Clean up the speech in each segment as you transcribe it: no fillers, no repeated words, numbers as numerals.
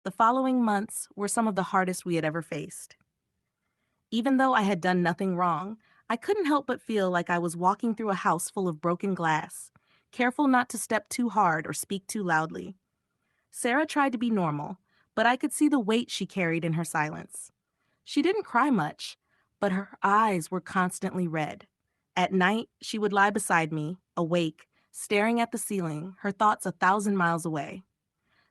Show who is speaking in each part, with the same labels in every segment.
Speaker 1: The following months were some of the hardest we had ever faced. Even though I had done nothing wrong, I couldn't help but feel like I was walking through a house full of broken glass, careful not to step too hard or speak too loudly. Sarah tried to be normal, but I could see the weight she carried in her silence. She didn't cry much, but her eyes were constantly red. At night, she would lie beside me, awake, staring at the ceiling, her thoughts 1,000 miles away.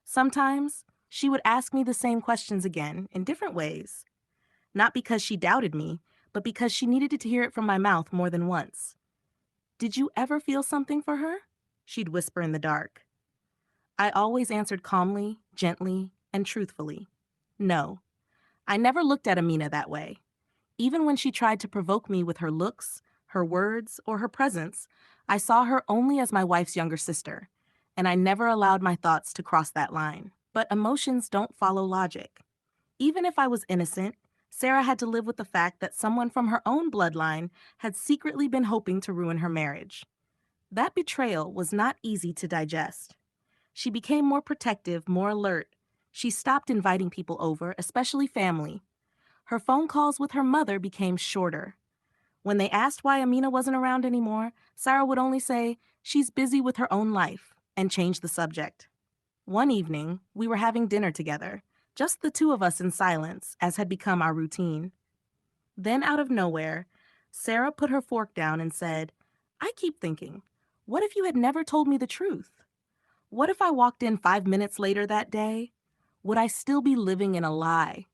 Speaker 1: Sometimes, she would ask me the same questions again, in different ways. Not because she doubted me, but because she needed to hear it from my mouth more than once. "Did you ever feel something for her?" she'd whisper in the dark. I always answered calmly, gently, and truthfully. No, I never looked at Amina that way. Even when she tried to provoke me with her looks, her words, or her presence, I saw her only as my wife's younger sister, and I never allowed my thoughts to cross that line. But emotions don't follow logic. Even if I was innocent, Sarah had to live with the fact that someone from her own bloodline had secretly been hoping to ruin her marriage. That betrayal was not easy to digest. She became more protective, more alert. She stopped inviting people over, especially family. Her phone calls with her mother became shorter. When they asked why Amina wasn't around anymore, Sarah would only say, "She's busy with her own life," and change the subject. One evening, we were having dinner together, just the two of us in silence, as had become our routine. Then, out of nowhere, Sarah put her fork down and said, "I keep thinking, what if you had never told me the truth? What if I walked in 5 minutes later that day? Would I still be living in a lie?"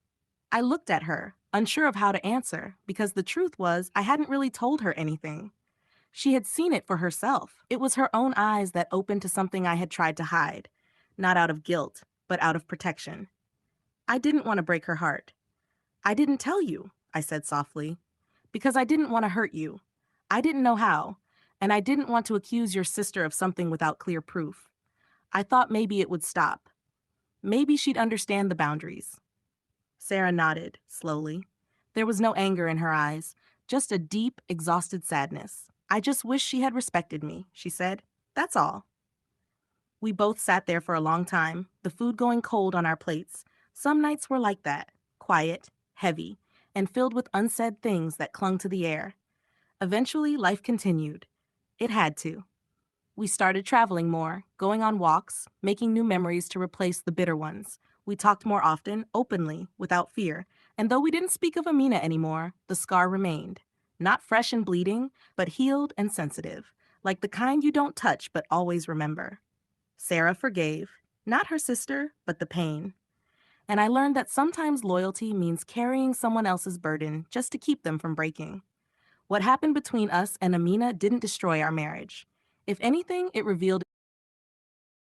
Speaker 1: I looked at her, unsure of how to answer, because the truth was I hadn't really told her anything. She had seen it for herself. It was her own eyes that opened to something I had tried to hide, not out of guilt, but out of protection. I didn't want to break her heart. "I didn't tell you," I said softly, "because I didn't want to hurt you. I didn't know how, and I didn't want to accuse your sister of something without clear proof. I thought maybe it would stop. Maybe she'd understand the boundaries." Sarah nodded, slowly. There was no anger in her eyes, just a deep, exhausted sadness. "I just wish she had respected me," she said. "That's all." We both sat there for a long time, the food going cold on our plates. Some nights were like that, quiet, heavy, and filled with unsaid things that clung to the air. Eventually, life continued. It had to. We started traveling more, going on walks, making new memories to replace the bitter ones. We talked more often, openly, without fear, and though we didn't speak of Amina anymore, the scar remained. Not fresh and bleeding, but healed and sensitive, like the kind you don't touch but always remember. Sarah forgave, not her sister, but the pain. And I learned that sometimes loyalty means carrying someone else's burden just to keep them from breaking. What happened between us and Amina didn't destroy our marriage. If anything, it revealed